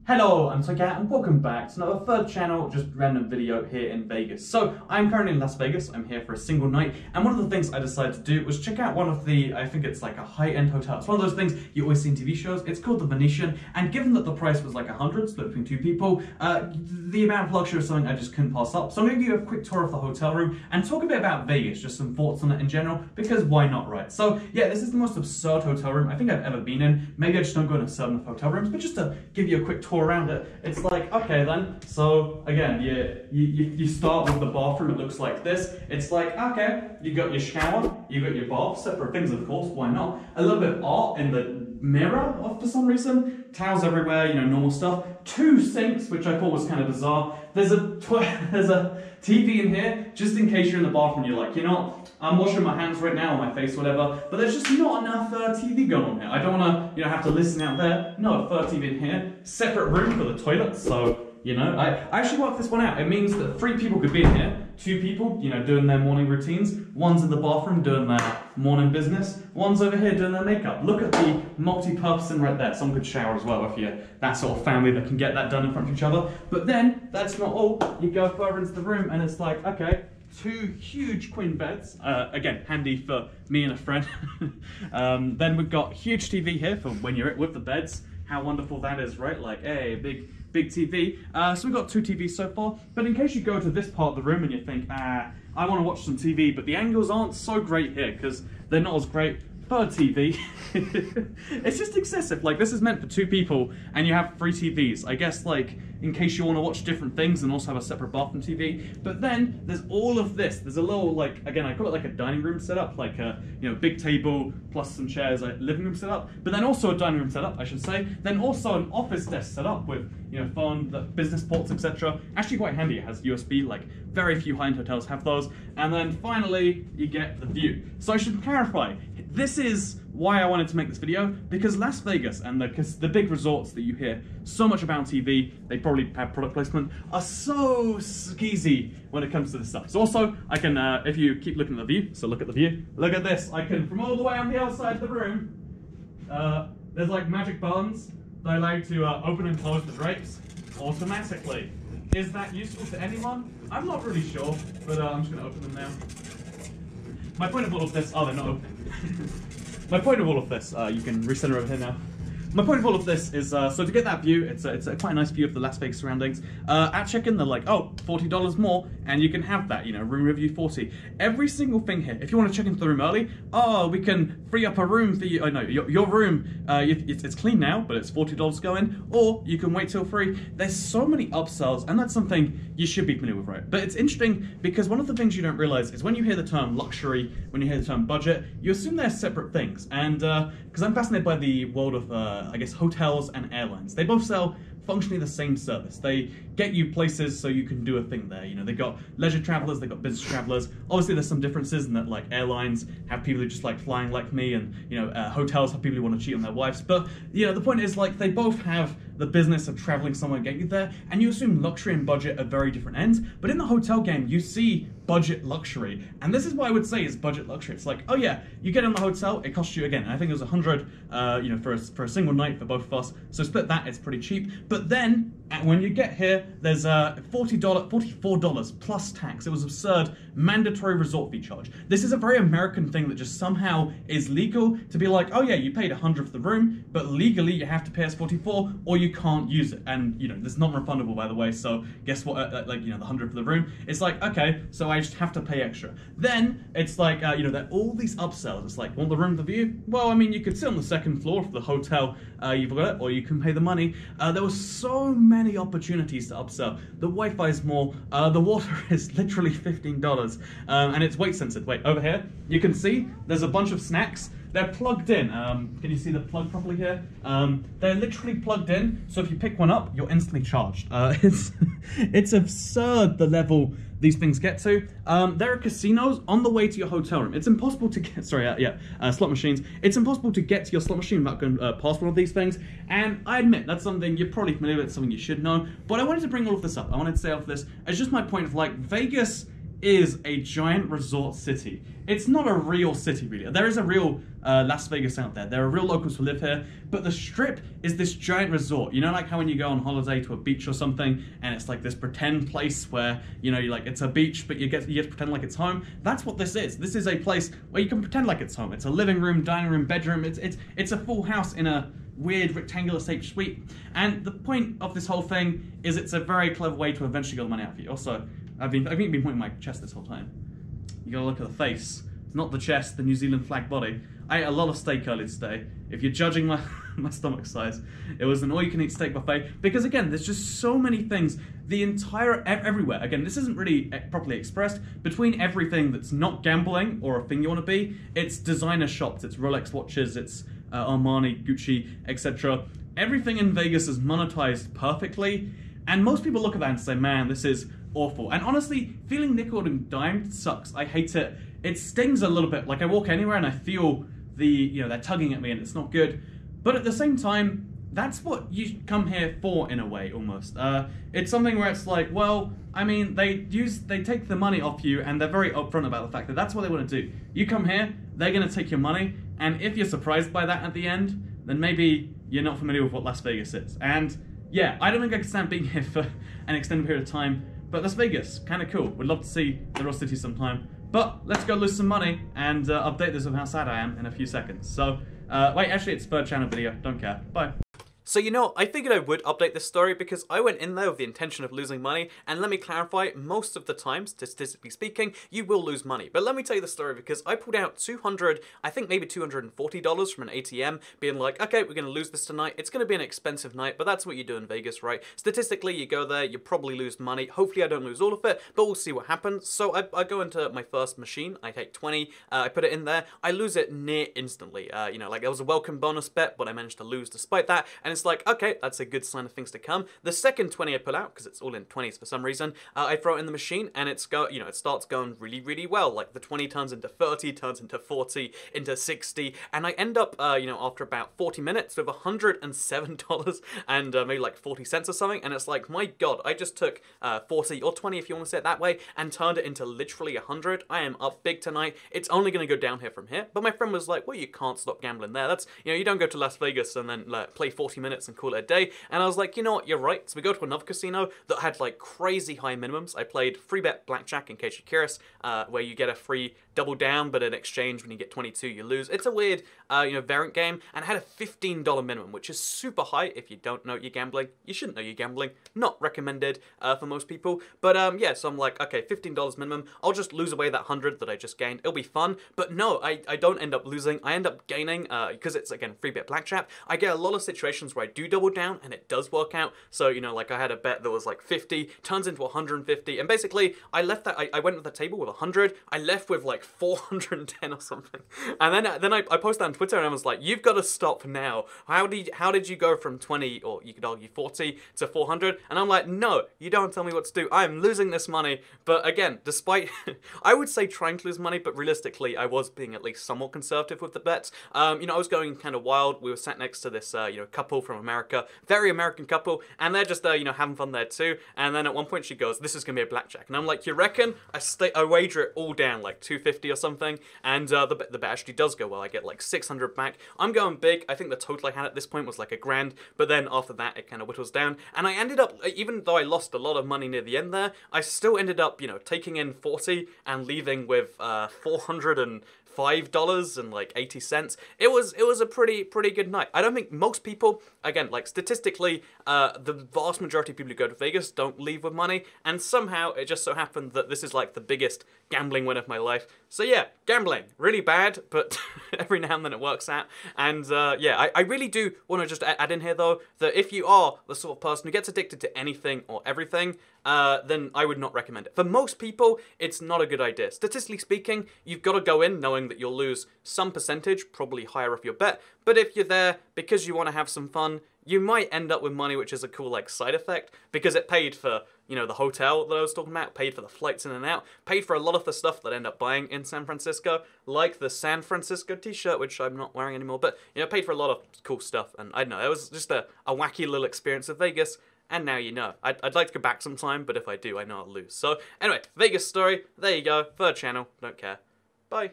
Hello, I'm Untitled and welcome back to another third channel, just random video here in Vegas. So, I'm currently in Las Vegas, I'm here for a single night, and one of the things I decided to do was check out one of the, I think it's like a high-end hotel. It's one of those things you always see in TV shows. It's called the Venetian, and given that the price was like 100, split between two people, the amount of luxury was something I just couldn't pass up. So I'm going to give you a quick tour of the hotel room and talk a bit about Vegas, just some thoughts on it in general, because why not, right? So, yeah, this is the most absurd hotel room I think I've ever been in. Maybe I just don't go in absurd enough hotel rooms, but just to give you a quick tour around it, it's like, okay then, so again, you start with the bathroom. It looks like this. It's like, okay, you got your shower, you got your bath, separate things of course, why not? A little bit of art in the mirror for some reason, towels everywhere, you know, normal stuff. Two sinks, which I thought was kind of bizarre. There's a TV in here, just in case you're in the bathroom, you're like, you know, I'm washing my hands right now, on my face, whatever, but there's just not enough TV going on here. I don't want to, you know, have to listen out there. No, third TV in here. Separate room for the toilet, so, you know, I actually worked this one out. It means that 3 people could be in here. 2 people, you know, doing their morning routines. One's in the bathroom doing their morning business. One's over here doing their makeup. Look at the multi-purpose in right there. Someone could shower as well if you're that sort of family that can get that done in front of each other. But then, that's not all. You go further into the room and it's like, okay, 2 huge queen beds. Again, handy for me and a friend. Then we've got huge TV here for when you're with the beds. How wonderful that is, right? Like, hey, big TV. So we've got 2 TVs so far, but in case you go to this part of the room and you think, I want to watch some TV, but the angles aren't so great here because they're not as great. Third TV. It's just excessive. Like, this is meant for 2 people and you have 3 TVs. I guess, like, in case you want to watch different things and also have a separate bathroom TV. But then there's all of this. There's a little, like, again, I call it like a dining room setup, like a, you know, big table plus some chairs, like living room setup. But then also a dining room setup, I should say. Then also an office desk setup with, you know, phone, the business ports, etc. Actually quite handy. It has USB, like very few high-end hotels have those. And then finally, you get the view. So I should clarify, this is why I wanted to make this video, because Las Vegas and the big resorts that you hear so much about on TV, they probably have product placement, are so skeezy when it comes to this stuff. So also, I can, if you keep looking at the view, so look at the view, look at this, I can, from all the way on the outside of the room, there's like magic buttons that allow you to open and close the drapes automatically. Is that useful to anyone? I'm not really sure, but I'm just going to open them now. My point of all of this, oh, they're not open. My point of all of this, you can recenter over here now. My point of all of this is, so to get that view, it's a quite a nice view of the Las Vegas surroundings. At check-in, they're like, oh, $40 more, and you can have that, you know, room review 40. Every single thing here, if you want to check into the room early, oh, we can free up a room for you. Oh no, your room, it's clean now, but it's $40 to go in, or you can wait till free. There's so many upsells, and that's something you should be familiar with, right? But it's interesting because one of the things you don't realize is when you hear the term luxury, when you hear the term budget, you assume they're separate things. And because I'm fascinated by the world of, I guess, hotels and airlines. They both sell functionally the same service. They get you places so you can do a thing there. You know, they've got leisure travelers, they've got business travelers. Obviously, there's some differences in that, like, airlines have people who just like flying like me, and, you know, hotels have people who want to cheat on their wives. But, you know, the point is, like, they both have the business of traveling somewhere and getting you there, and you assume luxury and budget are very different ends. But in the hotel game, you see budget luxury, and this is what I would say is budget luxury. It's like, oh yeah, you get in the hotel, it costs you, again, I think it was 100, you know, for a single night for both of us. So split that, it's pretty cheap. But then when you get here, there's $44 plus tax. It was absurd. Mandatory resort fee charge. This is a very American thing that just somehow is legal to be like, oh yeah, you paid 100 for the room, but legally you have to pay us 44 or you can't use it. And, you know, this is not refundable, by the way. So guess what? Like, you know, the 100 for the room. It's like, okay, so I just have to pay extra. Then it's like, you know, there are all these upsells. It's like, want the room with the view? Well, I mean, you could sit on the 2nd floor of the hotel you've got it, or you can pay the money. There were so many opportunities to upsell. The Wi-Fi is more. The water is literally $15, and it's weight sensitive. Wait, over here, you can see there's a bunch of snacks. They're plugged in. Can you see the plug properly here? They're literally plugged in, so if you pick one up, you're instantly charged. It's absurd the level these things get to. There are casinos on the way to your hotel room. It's impossible to get, slot machines. It's impossible to get to your slot machine without going past one of these things. And I admit, that's something you're probably familiar with, something you should know. But I wanted to bring all of this up. I wanted to say all of this as just my point of, like, Vegas is a giant resort city. It's not a real city, really. There is a real Las Vegas out there. There are real locals who live here, but the Strip is this giant resort. You know, like how when you go on holiday to a beach or something, and it's like this pretend place where, you know, it's a beach, but you get to pretend like it's home. That's what this is. This is a place where you can pretend like it's home. It's a living room, dining room, bedroom. It's a full house in a weird rectangular shaped suite. And the point of this whole thing is it's a very clever way to eventually get the money out of you. Also, I've been pointing my chest this whole time. You gotta look at the face. It's not the chest, the New Zealand flag body. I ate a lot of steak earlier today. If you're judging my stomach size, it was an all-you-can-eat steak buffet. Because again, there's just so many things. The entire, everywhere. Again, this isn't really properly expressed. Between everything that's not gambling or a thing you want to be, it's designer shops, it's Rolex watches, it's Armani, Gucci, etc. Everything in Vegas is monetized perfectly. And most people look at that and say, man, this is awful. And honestly, feeling nickeled and dimed sucks. I hate it. It stings a little bit. Like I walk anywhere and I feel they're tugging at me and it's not good. But at the same time, that's what you come here for in a way, almost. It's something where it's like, well, I mean, they take the money off you and they're very upfront about the fact that that's what they want to do. You come here, they're going to take your money, and if you're surprised by that at the end, then maybe you're not familiar with what Las Vegas is. And yeah, I don't think I can stand being here for an extended period of time, but Las Vegas, kind of cool. Would love to see the real city sometime. But let's go lose some money and update this of how sad I am in a few seconds. So, wait, actually it's third channel video, don't care. Bye. So you know, I figured I would update this story because I went in there with the intention of losing money, and let me clarify, most of the time, statistically speaking, you will lose money. But let me tell you the story because I pulled out I think maybe $240 from an ATM, being like, okay, we're gonna lose this tonight. It's gonna be an expensive night, but that's what you do in Vegas, right? Statistically, you go there, you probably lose money. Hopefully I don't lose all of it, but we'll see what happens. So I go into my first machine, I take 20, I put it in there, I lose it near instantly. You know, like there was a welcome bonus bet, but I managed to lose despite that, and it's like, okay, that's a good sign of things to come. The second 20 I pull out, because it's all in 20s for some reason, I throw it in the machine, and it starts going really, really well. Like the 20 turns into 30, turns into 40, into 60, and I end up, after about 40 minutes with $107 and maybe like 40 cents or something, and it's like, my God, I just took 40 or 20 if you want to say it that way, and turned it into literally 100. I am up big tonight. It's only going to go down here from here. But my friend was like, well, you can't stop gambling there. That's, you don't go to Las Vegas and then play 40 minutes and call it a day. And I was like, you know what, you're right. So we go to another casino that had like crazy high minimums. I played free Bet Blackjack, in case you're curious, where you get a free double down, but in exchange, when you get 22, you lose. It's a weird, variant game, and it had a $15 minimum, which is super high. If you don't know you're gambling, you shouldn't know you're gambling. Not recommended for most people. But yeah, so I'm like, okay, $15 minimum. I'll just lose away that 100 that I just gained. It'll be fun. But no, I don't end up losing. I end up gaining, because it's, again, free Bet Blackjack. I get a lot of situations where I do double down, and it does work out. So, like I had a bet that was like 50, turns into 150, and basically, I left that, I went with the table with 100, I left with like 410 or something. And then I posted that on Twitter, and I was like, you've got to stop now. How did you go from 20, or you could argue 40, to 400? And I'm like, no, you don't tell me what to do. I am losing this money. But again, despite, I would say trying to lose money, but realistically, I was being at least somewhat conservative with the bets. I was going kind of wild. We were sat next to this, couple from America, very American couple, and they're just, having fun there too. And then at one point she goes, this is gonna be a blackjack. And I'm like, you reckon? I wager it all down, like 250 or something, and the bet actually does go well. I get like 600 back. I'm going big. I think the total I had at this point was like $1,000, but then after that, it kind of whittles down. And I ended up, even though I lost a lot of money near the end there, I still ended up, taking in 40 and leaving with $405 and like 80 cents. It was a pretty good night. I don't think most people, again, like statistically, the vast majority of people who go to Vegas don't leave with money, and somehow it just so happened that this is like the biggest gambling win of my life. So yeah, gambling, really bad, but every now and then it works out. And yeah, I really do want to just add in here though, that if you are the sort of person who gets addicted to anything or everything, then I would not recommend it. For most people, it's not a good idea. Statistically speaking, you've got to go in knowing that you'll lose some percentage, probably higher if your bet, but if you're there because you want to have some fun, you might end up with money, which is a cool like side effect, because it paid for, the hotel that I was talking about, paid for the flights in and out, paid for a lot of the stuff that I end up buying in San Francisco, like the San Francisco t-shirt, which I'm not wearing anymore, but, paid for a lot of cool stuff, and I don't know, it was just a wacky little experience of Vegas, and now you know. I'd like to go back sometime, but if I do, I know I'll lose. So anyway, Vegas story, there you go, third channel, don't care. Bye.